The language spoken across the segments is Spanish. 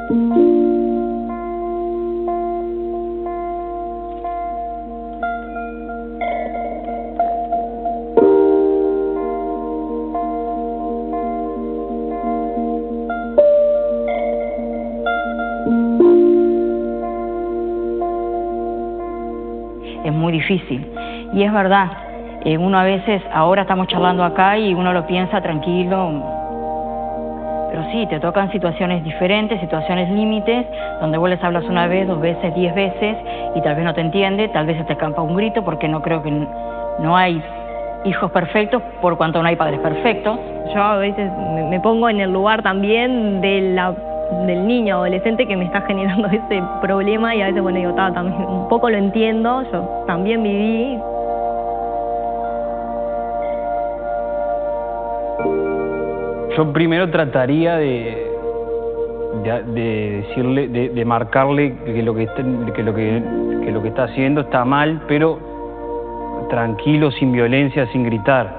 Es muy difícil. Y es verdad, uno a veces, ahora estamos charlando acá y uno lo piensa tranquilo, pero sí, te tocan situaciones diferentes, situaciones límites, donde vos les hablas una vez, 2 veces, 10 veces, y tal vez no te entiende, tal vez se te escapa un grito, porque no creo que no hay hijos perfectos, por cuanto no hay padres perfectos. Yo a veces me pongo en el lugar también del niño adolescente que me está generando ese problema y a veces, bueno, digo, también un poco lo entiendo, yo también viví. Yo primero trataría de decirle, de marcarle que lo que está haciendo está mal, pero tranquilo, sin violencia, sin gritar.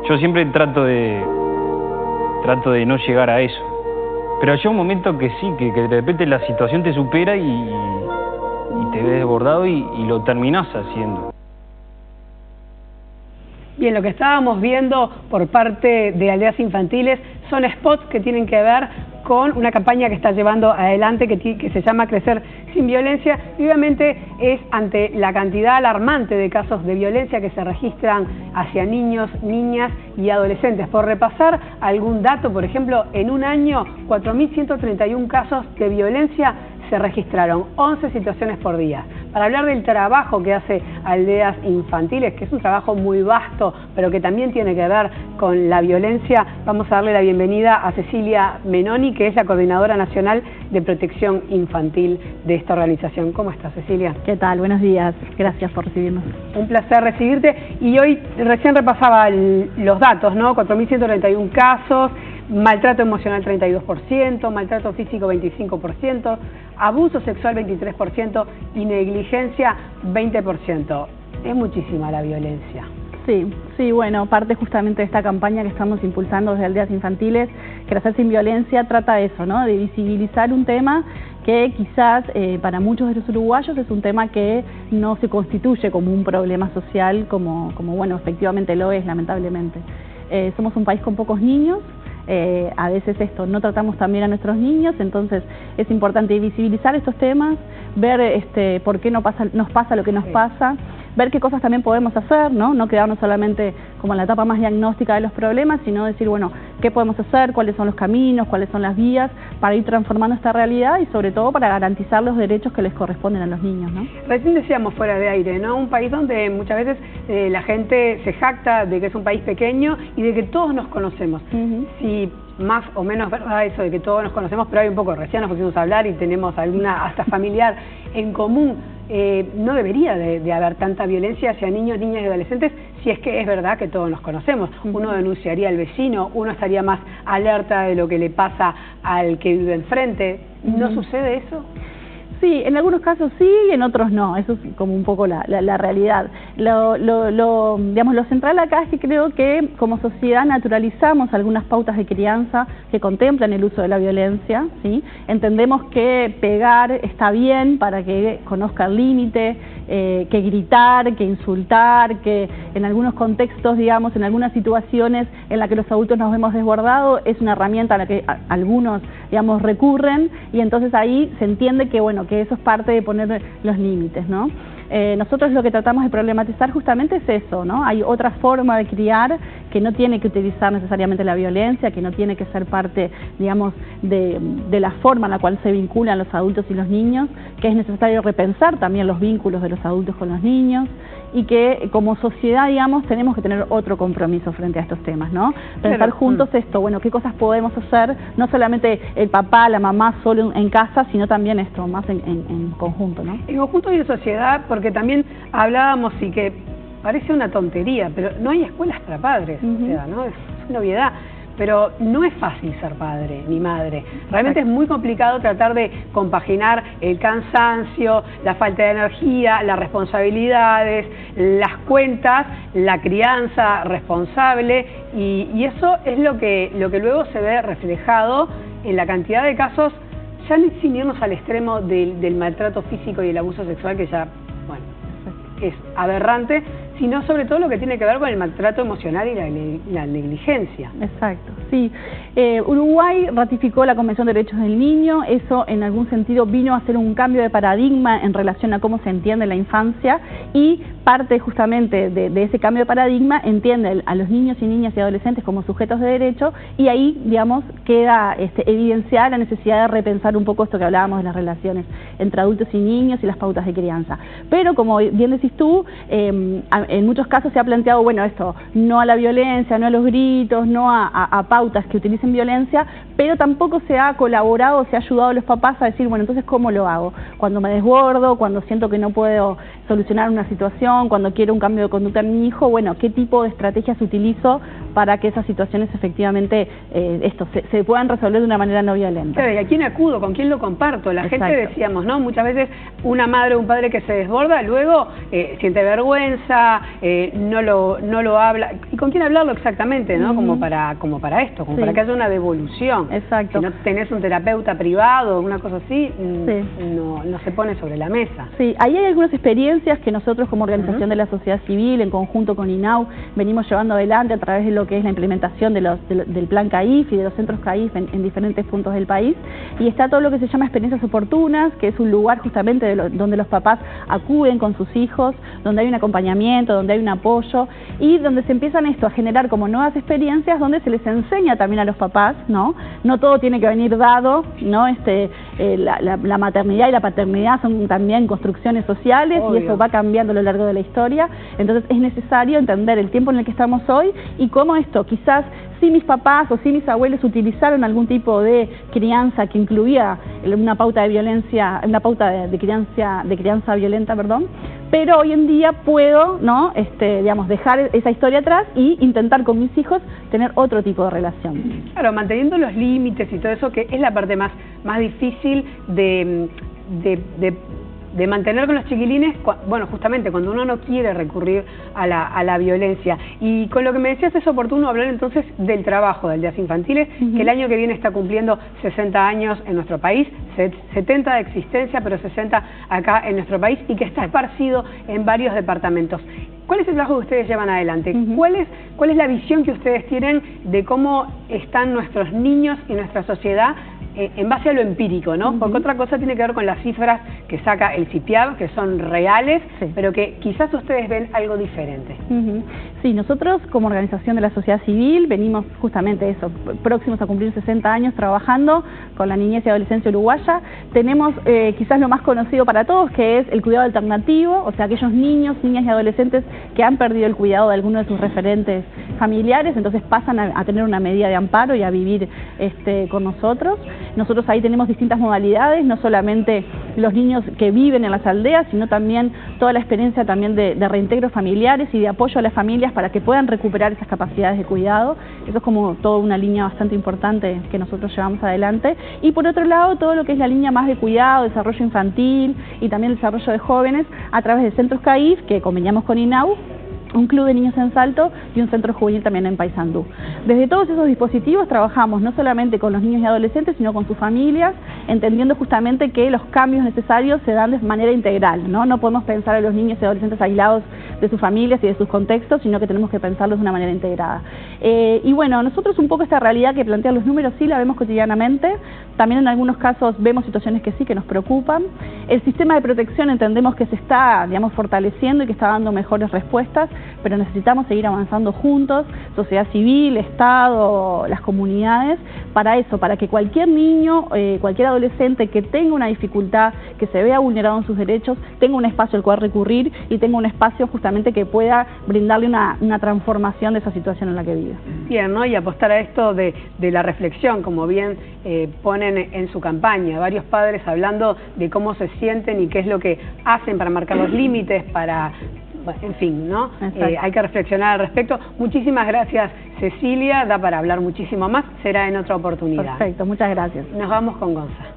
Yo siempre trato de no llegar a eso. Pero llega un momento que sí, que de repente la situación te supera y te ves desbordado y lo terminás haciendo. Bien, lo que estábamos viendo por parte de Aldeas Infantiles son spots que tienen que ver con una campaña que está llevando adelante que se llama Crecer sin Violencia, y obviamente es ante la cantidad alarmante de casos de violencia que se registran hacia niños, niñas y adolescentes. Por repasar algún dato, por ejemplo, en un año 4.131 casos de violencia se registraron, 11 situaciones por día. Para hablar del trabajo que hace Aldeas Infantiles, que es un trabajo muy vasto, pero que también tiene que ver con la violencia, vamos a darle la bienvenida a Cecilia Menoni, que es la Coordinadora Nacional de Protección Infantil de esta organización. ¿Cómo estás, Cecilia? ¿Qué tal? Buenos días. Gracias por recibirnos. Un placer recibirte. Y hoy recién repasaba los datos, ¿no? 4.131 casos, maltrato emocional 32%, maltrato físico 25%, abuso sexual 23% y negligencia 20%. Es muchísima la violencia. Sí, bueno, parte justamente de esta campaña que estamos impulsando desde Aldeas Infantiles, Crecer sin Violencia, trata eso, ¿no? De visibilizar un tema que quizás para muchos de los uruguayos es un tema que no se constituye como un problema social, como bueno, efectivamente lo es, lamentablemente. Somos un país con pocos niños. A veces no tratamos también a nuestros niños, entonces es importante visibilizar estos temas, ver por qué nos pasa lo que nos pasa, ver qué cosas también podemos hacer, no quedarnos solamente como en la etapa más diagnóstica de los problemas, sino decir, bueno, qué podemos hacer, cuáles son los caminos, cuáles son las vías para ir transformando esta realidad y sobre todo para garantizar los derechos que les corresponden a los niños, ¿no? Recién decíamos fuera de aire, ¿no? Un país donde muchas veces la gente se jacta de que es un país pequeño y de que todos nos conocemos. Si más o menos verdad eso de que todos nos conocemos, pero hay un poco, recién nos pusimos a hablar y tenemos alguna hasta familiar en común. No debería de haber tanta violencia hacia niños, niñas y adolescentes si es que es verdad que todos nos conocemos. Uno denunciaría al vecino, uno estaría más alerta de lo que le pasa al que vive enfrente. ¿No sucede eso? Sí, en algunos casos sí y en otros no, eso es como un poco la realidad. Digamos, lo central acá es que creo que como sociedad naturalizamos algunas pautas de crianza que contemplan el uso de la violencia, ¿sí? Entendemos que pegar está bien para que conozca el límite, que gritar, que insultar, que en algunos contextos, digamos, en algunas situaciones en las que los adultos nos vemos desbordados, es una herramienta a la que algunos, digamos, recurren, y entonces ahí se entiende que, bueno, que eso es parte de poner los límites, ¿no? Nosotros lo que tratamos de problematizar justamente es eso, ¿no? Hay otra forma de criar que no tiene que utilizar necesariamente la violencia, que no tiene que ser parte, digamos, de la forma en la cual se vinculan los adultos y los niños, que es necesario repensar también los vínculos de los adultos con los niños, y que como sociedad, digamos, tenemos que tener otro compromiso frente a estos temas, ¿no? Pensar juntos esto, bueno, qué cosas podemos hacer, no solamente el papá, la mamá solo en casa, sino también esto, más en conjunto, ¿no? En conjunto y en sociedad, porque también hablábamos y que parece una tontería, pero no hay escuelas para padres, o sea, ¿no? Es una obviedad. Pero no es fácil ser padre ni madre. Realmente es muy complicado tratar de compaginar el cansancio, la falta de energía, las responsabilidades, las cuentas, la crianza responsable, y eso es lo que luego se ve reflejado en la cantidad de casos, ya sin irnos al extremo del maltrato físico y el abuso sexual, que ya, bueno, es aberrante, sino sobre todo lo que tiene que ver con el maltrato emocional y la negligencia. Exacto, sí. Uruguay ratificó la Convención de Derechos del Niño. Eso en algún sentido vino a hacer un cambio de paradigma en relación a cómo se entiende la infancia, y parte justamente de ese cambio de paradigma entiende a los niños y niñas y adolescentes como sujetos de derecho, y ahí, digamos, queda evidenciada la necesidad de repensar un poco esto que hablábamos de las relaciones entre adultos y niños y las pautas de crianza. Pero como bien decís tú, en muchos casos se ha planteado, bueno, esto, no a la violencia, no a los gritos, no a pautas que utilicen violencia, pero tampoco se ha colaborado, se ha ayudado a los papás a decir, bueno, entonces, ¿cómo lo hago? Cuando me desbordo, cuando siento que no puedo solucionar una situación, cuando quiero un cambio de conducta en mi hijo, bueno, ¿qué tipo de estrategias utilizo para que esas situaciones efectivamente se puedan resolver de una manera no violenta? Claro, ¿y a quién acudo? ¿Con quién lo comparto? La gente, decíamos, ¿no? Muchas veces una madre o un padre que se desborda, luego siente vergüenza, no lo habla. ¿Y con quién hablarlo exactamente, no? Como para esto, como para que haya una devolución. Exacto. Si no tenés un terapeuta privado o una cosa así, no se pone sobre la mesa. Sí, ahí hay algunas experiencias que nosotros como organización de la sociedad civil, en conjunto con INAU, venimos llevando adelante a través de lo que es la implementación del plan CAIF y de los centros CAIF en diferentes puntos del país. Y está todo lo que se llama experiencias oportunas, que es un lugar justamente donde los papás acuden con sus hijos, donde hay un acompañamiento, donde hay un apoyo, y donde se empiezan a generar como nuevas experiencias, donde se les enseña también a los papás, ¿no? No todo tiene que venir dado, ¿no? La maternidad y la paternidad son también construcciones sociales. Obvio. Y eso va cambiando a lo largo de la historia. Entonces es necesario entender el tiempo en el que estamos hoy y cómo esto, quizás si mis papás o si mis abuelos utilizaron algún tipo de crianza que incluía una pauta de violencia, una pauta de crianza violenta, perdón, pero hoy en día puedo, ¿no? Digamos, dejar esa historia atrás y intentar con mis hijos tener otro tipo de relación. Claro, manteniendo los límites y todo eso, que es la parte más difícil de mantener con los chiquilines, bueno, justamente cuando uno no quiere recurrir a la violencia. Y con lo que me decías, es oportuno hablar entonces del trabajo de aldeas infantiles, que el año que viene está cumpliendo 60 años en nuestro país, 70 de existencia, pero 60 acá en nuestro país, y que está esparcido en varios departamentos. ¿Cuál es el trabajo que ustedes llevan adelante? ¿Cuál es la visión que ustedes tienen de cómo están nuestros niños y nuestra sociedad en base a lo empírico, ¿no? Porque otra cosa tiene que ver con las cifras que saca el CIPIAB, que son reales, pero que quizás ustedes ven algo diferente. Sí, nosotros como organización de la sociedad civil venimos justamente eso, próximos a cumplir 60 años trabajando con la niñez y adolescencia uruguaya. Tenemos quizás lo más conocido para todos, que es el cuidado alternativo, o sea, aquellos niños, niñas y adolescentes que han perdido el cuidado de alguno de sus referentes familiares, entonces pasan a tener una medida de amparo y a vivir con nosotros. Nosotros ahí tenemos distintas modalidades, no solamente los niños que viven en las aldeas, sino también toda la experiencia también de reintegros familiares y de apoyo a las familias para que puedan recuperar esas capacidades de cuidado. Eso es como toda una línea bastante importante que nosotros llevamos adelante. Y por otro lado, todo lo que es la línea más de cuidado, desarrollo infantil y también desarrollo de jóvenes a través de centros CAIF, que conveniamos con INAU, un club de niños en Salto y un centro juvenil también en Paysandú. Desde todos esos dispositivos trabajamos no solamente con los niños y adolescentes, sino con sus familias, entendiendo justamente que los cambios necesarios se dan de manera integral, ¿no? No podemos pensar a los niños y adolescentes aislados de sus familias y de sus contextos, sino que tenemos que pensarlos de una manera integrada. Y bueno, nosotros un poco esta realidad que plantean los números sí la vemos cotidianamente, también en algunos casos vemos situaciones que sí, que nos preocupan. El sistema de protección entendemos que se está, digamos, fortaleciendo y que está dando mejores respuestas, pero necesitamos seguir avanzando juntos, sociedad civil, Estado, las comunidades, para eso, para que cualquier niño, cualquier adolescente que tenga una dificultad, que se vea vulnerado en sus derechos, tenga un espacio al cual recurrir y tenga un espacio justamente que pueda brindarle una transformación de esa situación en la que vive. Bien, ¿no? Y apostar a esto de la reflexión, como bien ponen en su campaña, varios padres hablando de cómo se sienten y qué es lo que hacen para marcar los límites, para... En fin, ¿no? Hay que reflexionar al respecto. Muchísimas gracias, Cecilia. Da para hablar muchísimo más. Será en otra oportunidad. Perfecto, muchas gracias. Nos vamos con Gonza.